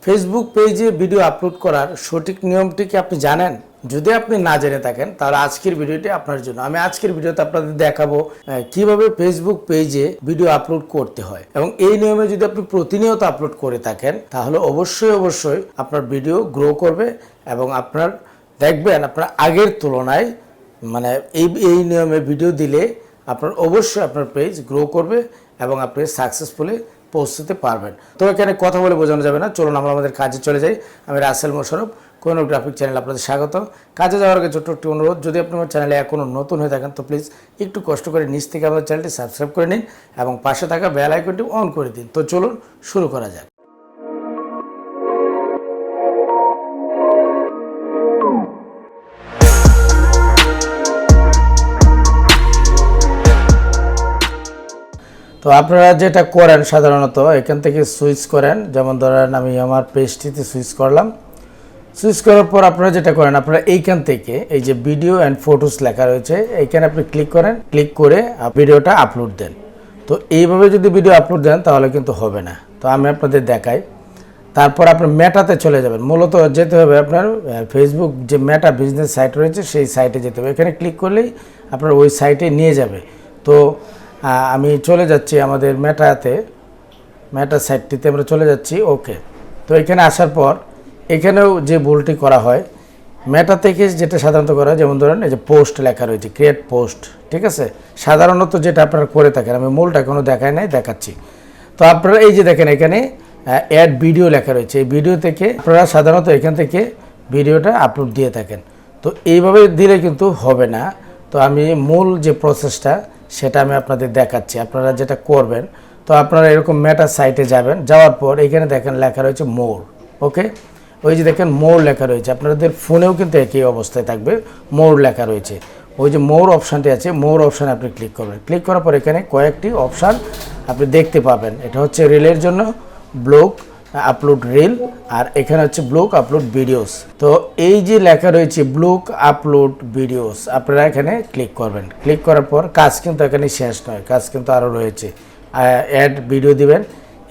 Facebook পেজে video upload করার সঠিক নিয়মটি কি আপনি জানেন? যদি আপনি না জেনে থাকেন তাহলে আজকের ভিডিওটি আপনার জন্য। আমি আজকের ভিডিওতে আপনাদের দেখাবো কিভাবে ফেসবুক পেজে ভিডিও আপলোড করতে হয়, এবং এই নিয়মে যদি আপনি প্রতিনিয়ত আপলোড করে থাকেন তাহলে অবশ্যই আপনার ভিডিও গ্রো করবে এবং আপনার দেখবেন আপনার আগের তুলনায় মানে এই নিয়মে ভিডিও দিলে আপনার অবশ্যই আপনার পেজ গ্রো করবে এবং আপনি সাকসেসফুলি পৌঁছতে পারবেন। তো এখানে কথা বলে বোঝানো যাবে না, চলুন আমরা আমাদের কাজে চলে যাই। আমি রাসেল মোশাররফ, কোহিনূর গ্রাফিক চ্যানেল আপনাদের স্বাগত। কাজে যাওয়ার আগে ছোট্ট একটি অনুরোধ, যদি আপনি আমার চ্যানেলে এখনও নতুন হয়ে থাকেন তো প্লিজ একটু কষ্ট করে নিচ থেকে আমাদের চ্যানেলটি সাবস্ক্রাইব করে নিন এবং পাশে থাকা বেল আইকনটি অন করে দিন। তো চলুন শুরু করা যাক। তো আপনারা যেটা করেন সাধারণত এখান থেকে সুইচ করেন, যেমন ধরেন আমি আমার পেজটিতে সুইচ করলাম। সুইচ করার পর আপনারা যেটা করেন, আপনারা এইখান থেকে এই যে ভিডিও অ্যান্ড ফটোস লেখা রয়েছে এইখানে আপনি ক্লিক করেন, ক্লিক করে ভিডিওটা আপলোড দেন। তো এইভাবে যদি ভিডিও আপলোড দেন তাহলে কিন্তু হবে না। তো আমি আপনাদের দেখাই। তারপর আপনার মেটাতে চলে যাবেন। মূলত যেতে হবে আপনার ফেসবুক যে মেটা বিজনেস সাইট রয়েছে সেই সাইটে যেতে হবে। এখানে ক্লিক করলেই আপনার ওই সাইটে নিয়ে যাবে। তো আমি চলে যাচ্ছি আমাদের মেটা সাইটটিতে আমরা চলে যাচ্ছি। ওকে, তো এখানে আসার পর এখানেও যে ভুলটি করা হয় মেটা থেকে যেটা সাধারণত করা হয়, যেমন ধরেন এই যে পোস্ট লেখা রয়েছে, ক্রিয়েট পোস্ট, ঠিক আছে। সাধারণত যেটা আপনারা করে থাকেন, আমি মূলটা এখনও দেখাই নাই, দেখাচ্ছি। তো আপনারা এই যে দেখেন এখানে অ্যাড ভিডিও লেখা রয়েছে, এই ভিডিও থেকে আপনারা সাধারণত এখান থেকে ভিডিওটা আপলোড দিয়ে থাকেন। তো এইভাবে দিলে কিন্তু হবে না। তো আমি মূল যে প্রসেসটা সেটা আমি আপনাদের দেখাচ্ছি। আপনারা যেটা করবেন, তো আপনারা এরকম মেটা সাইটে যাবেন, যাওয়ার পর এখানে দেখেন লেখা রয়েছে মোর। ওকে, ওই যে দেখেন মোর লেখা রয়েছে, আপনাদের ফোনেও কিন্তু একই অবস্থায় থাকবে, মোর লেখা রয়েছে। ওই যে মোর অপশানটি আছে, মোর অপশানে আপনি ক্লিক করবেন। ক্লিক করার পর এখানে কয়েকটি অপশান আপনি দেখতে পাবেন। এটা হচ্ছে রিলের জন্য, ব্লগ আপলোড রিল, আর এখানে হচ্ছে ব্লগ আপলোড ভিডিওস। তো এই যে লেখা রয়েছে ব্লগ আপলোড ভিডিওস, আপনারা এখানে ক্লিক করবেন। ক্লিক করার পর কাজ কিন্তু এখানে শেষ নয়, কাজ কিন্তু আরও রয়েছে। অ্যাড ভিডিও দিবেন।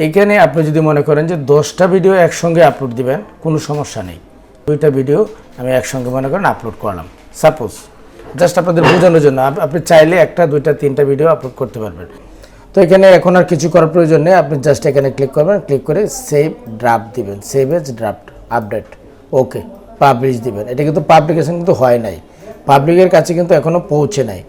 এখানে আপনি যদি মনে করেন যে 10টা ভিডিও একসঙ্গে আপলোড দিবেন, কোনো সমস্যা নেই। 2টা ভিডিও আমি একসঙ্গে মনে করেন আপলোড করলাম, সাপোজ জাস্ট আপনাদের বোঝানোর জন্য। আপনি চাইলে 1টা 2টা 3টা ভিডিও আপলোড করতে পারবেন। তো এখানে এখন আর কিছু করার প্রয়োজন নেই, আপনি জাস্ট এখানে ক্লিক করবেন, ক্লিক করে সেভ ড্রাফট দিবেন, সেভ এজ ড্রাফট আপডেট। ওকে, পাবলিশ দিবেন। এটা কিন্তু পাবলিকেশন কিন্তু হয় নাই, পাবলিকের কাছে কিন্তু এখনও পৌঁছে নাই।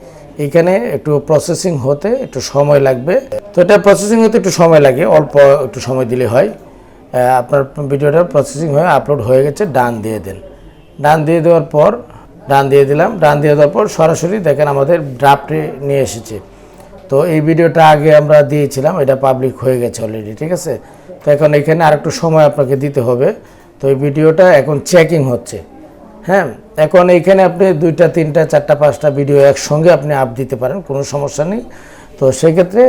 এখানে একটু প্রসেসিং হতে একটু সময় লাগবে। তো এটা প্রসেসিং হতে একটু সময় লাগে, অল্প একটু সময় দিলে হয়। আপনার ভিডিওটা প্রসেসিং হয়ে আপলোড হয়ে গেছে, ডান দিয়ে দেন। ডান দিয়ে দেওয়ার পর ডান দিয়ে দিলাম। ডান দিয়ে দেওয়ার পর সরাসরি দেখেন আমাদের ড্রাফটে নিয়ে এসেছে। তো এই ভিডিওটা আগে আমরা দিয়েছিলাম, এটা পাবলিক হয়ে গেছে অলরেডি, ঠিক আছে। তো এখন এখানে আর একটু সময় আপনাকে দিতে হবে। তো এই ভিডিওটা এখন চেকিং হচ্ছে। হ্যাঁ, এখন এইখানে আপনি 2টা 3টা 4টা 5টা ভিডিও একসঙ্গে আপনি আপ দিতে পারেন, কোনো সমস্যা নেই। তো সেই ক্ষেত্রে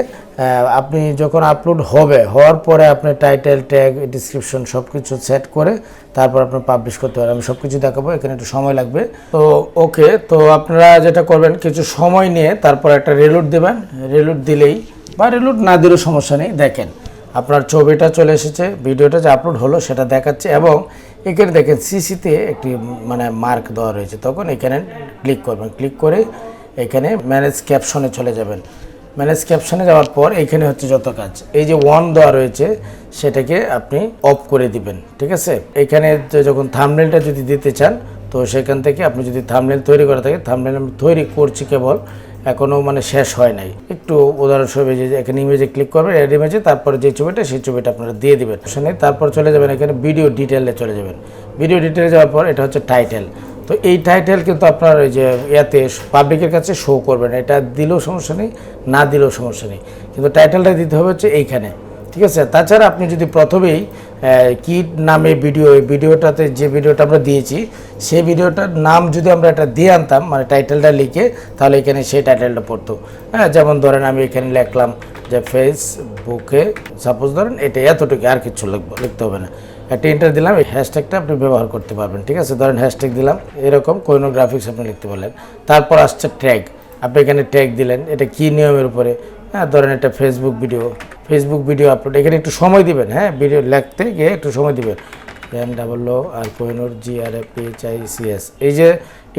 আপনি যখন আপলোড হওয়ার পরে আপনি টাইটেল, ট্যাগ, ডিসক্রিপশন সব কিছু সেট করে তারপর আপনি পাবলিশ করতে পারেন। আমি সব কিছু দেখাবো, এখানে একটু সময় লাগবে। তো ওকে, তো আপনারা যেটা করবেন কিছু সময় নিয়ে তারপর একটা রিলোড দেবেন। রিলোড দিলেই বা রিলোড না দিলেও সমস্যা নেই, দেখেন আপনার ছবিটা চলে এসেছে, ভিডিওটা যে আপলোড হলো সেটা দেখাচ্ছে। এবং এখানে দেখেন সিসিতে একটি মানে মার্ক দেওয়া রয়েছে, তখন এখানে ক্লিক করবেন। ক্লিক করে এখানে ম্যানেজ ক্যাপশনে চলে যাবেন। ম্যানেজ ক্যাপশনে যাওয়ার পর এখানে হচ্ছে যত কাজ, এই যে 1 দেওয়া রয়েছে সেটাকে আপনি অফ করে দিবেন, ঠিক আছে। এখানে যখন থাম্বনেলটা যদি দিতে চান তো সেখান থেকে আপনি যদি থাম্বনেল তৈরি করা থাকে, থাম্বনেল আমি তৈরি করছি কেবল, এখনও মানে শেষ হয় নাই। একটু উদাহরণস্বরূপ যে এখানে ইমেজে ক্লিক করবেন, অ্যাড ইমেজে, তারপরে যে ছবিটা সেই ছবিটা আপনারা দিয়ে দেবেন। তারপর চলে যাবেন এখানে ভিডিও ডিটেলে চলে যাবেন। ভিডিও ডিটেলে যাওয়ার পর এটা হচ্ছে টাইটেল। তো এই টাইটেল কিন্তু আপনার এই যে ইয়াতে পাবলিকের কাছে শো করবেন, এটা দিলেও সমস্যা নেই, না দিলেও সমস্যা নেই, কিন্তু টাইটেলটা দিতে হবে হচ্ছে এইখানে, ঠিক আছে। তাছাড়া আপনি যদি প্রথমেই কি নামে ভিডিওটাতে যে ভিডিওটা আমরা দিয়েছি সেই ভিডিওটার নাম যদি আমরা এটা দিয়ে আনতাম, মানে টাইটেলটা লিখে, তাহলে এখানে সেই টাইটেলটা পড়তো। হ্যাঁ, যেমন ধরেন আমি এখানে লিখলাম যে ফেসবুকে, সাপোজ ধরেন এটা এতটুকু, আর কিছু লিখতে হবে না। একটা এন্টার দিলাম, এই হ্যাশট্যাগটা আপনি ব্যবহার করতে পারবেন, ঠিক আছে। ধরেন হ্যাশট্যাগ দিলাম, এরকম কোহিনূর গ্রাফিক্স আপনি লিখতে পারলেন। তারপর আসছে ট্যাগ, আপনি এখানে ট্যাগ দিলেন, এটা কি নিয়মের উপরে। হ্যাঁ, ধরেন এটা ফেসবুক ভিডিও আপলোড, এখানে একটু সময় দিবেন। হ্যাঁ, ভিডিও লিখতে গিয়ে একটু সময় দিবেন। KNOO আর কোহিনুর GRAPHICS, এই যে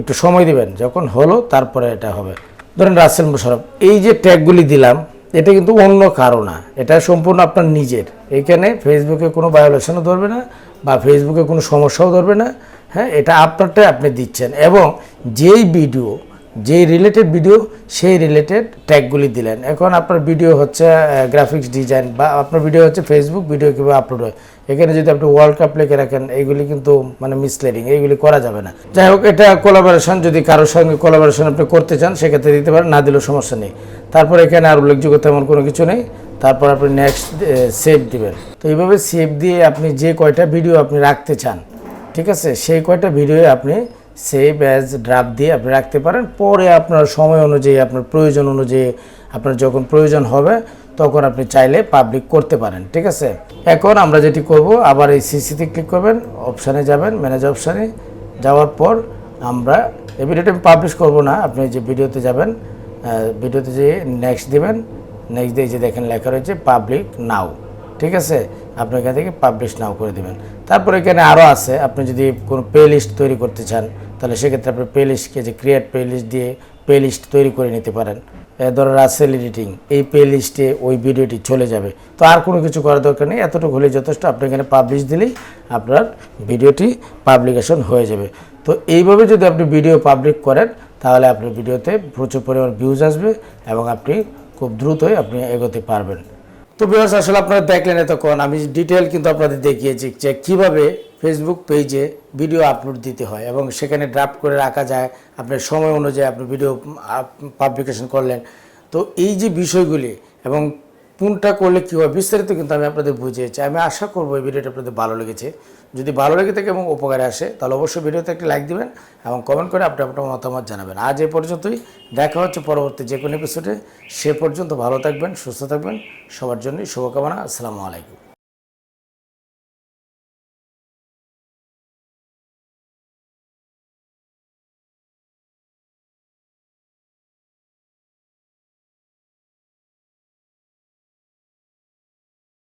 একটু সময় দিবেন, যখন হলো তারপরে এটা হবে। ধরেন রাসেল মোশাররফ, এই যে ট্যাগগুলি দিলাম এটা কিন্তু অন্য কারো না, এটা সম্পূর্ণ আপনার নিজের। এখানে ফেসবুকে কোনো ভায়োলেশনও ধরবে না বা ফেসবুকে কোনো সমস্যাও ধরবে না। হ্যাঁ, এটা আপনারটাই আপনি দিচ্ছেন, এবং যেই ভিডিও, যেই রিলেটেড ভিডিও সেই রিলেটেড ট্যাগগুলি দিলেন। এখন আপনার ভিডিও হচ্ছে গ্রাফিক্স ডিজাইন, বা আপনার ভিডিও হচ্ছে ফেসবুক ভিডিও কীভাবে আপলোড হয়, এখানে যদি আপনি ওয়ার্ল্ড কাপ লিখে রাখেন, এইগুলি কিন্তু মানে মিসলিডিং, এইগুলি করা যাবে না। যাই হোক, এটা কোলাবোরেশন, যদি কারোর সঙ্গে কোলাবোরেশন আপনি করতে চান সেক্ষেত্রে দিতে পারেন, না দিলেও সমস্যা নেই। তারপর এখানে আর উল্লেখযোগ্য তেমন কোনো কিছু নেই। তারপর আপনি নেক্সট সেভ দিবেন। তো এইভাবে সেভ দিয়ে আপনি যে কয়টা ভিডিও আপনি রাখতে চান, ঠিক আছে, সেই কয়টা ভিডিও আপনি সেভ অ্যাজ ড্রাফট দিয়ে আপনি রাখতে পারেন। পরে আপনার সময় অনুযায়ী, আপনার প্রয়োজন অনুযায়ী, আপনার যখন প্রয়োজন হবে তখন আপনি চাইলে পাবলিক করতে পারেন, ঠিক আছে। এখন আমরা যেটি করব, আবার এই সিসিতে ক্লিক করবেন, অপশানে যাবেন, ম্যানেজ অপশানে যাওয়ার পর আমরা এই ভিডিওটা আমি পাবলিশ করব না, আপনি যে ভিডিওতে যাবেন, ভিডিওতে যেয়ে নেক্সট দিবেন, নেক্সট দিয়ে যে দেখেন লেখা রয়েছে পাবলিক নাও, ঠিক আছে, আপনি এখান থেকে পাবলিশ নাও করে দেবেন। তারপর এখানে আরও আছে, আপনি যদি কোনো প্লে লিস্ট তৈরি করতে চান তাহলে সেক্ষেত্রে আপনি প্লে লিস্টকে যে ক্রিয়েট প্লে লিস্ট দিয়ে প্লে লিস্ট তৈরি করে নিতে পারেন। ধরো রাসেল এডিটিং, এই প্লে লিস্টে ওই ভিডিওটি চলে যাবে। তো আর কোনো কিছু করার দরকার নেই, এতটুকু হলেই যথেষ্ট। আপনি এখানে পাবলিশ দিলেই আপনার ভিডিওটি পাবলিকেশন হয়ে যাবে। তো এইভাবে যদি আপনি ভিডিও পাবলিক করেন তাহলে আপনার ভিডিওতে প্রচুর পরিমাণ ভিউজ আসবে এবং আপনি খুব দ্রুতই আপনি এগোতে পারবেন। তো ভিউয়ার্স, আসলে আপনারা দেখলেন এতক্ষণ আমি ডিটেল কিন্তু আপনাদের দেখিয়েছি যে কীভাবে ফেসবুক পেজে ভিডিও আপলোড দিতে হয় এবং সেখানে ড্রাফট করে রাখা যায়, আপনার সময় অনুযায়ী আপনি ভিডিও পাবলিকেশন করলেন। তো এই যে বিষয়গুলি এবং কোনটা করলে কী হয় বিস্তারিত কিন্তু আমি আপনাদের বুঝিয়েছি। আমি আশা করবো এই ভিডিওটা আপনাদের ভালো লেগেছে। যদি ভালো লেগে থাকে এবং উপকারে আসে তাহলে অবশ্যই ভিডিওতে একটি লাইক দিবেন এবং কমেন্ট করে আপনি আপনার মতামত জানাবেন। আজ এই পর্যন্তই, দেখা হচ্ছে পরবর্তী যে কোনো এপিসোডে। সে পর্যন্ত ভালো থাকবেন, সুস্থ থাকবেন, সবার জন্যই শুভকামনা। আসসালামু আলাইকুম।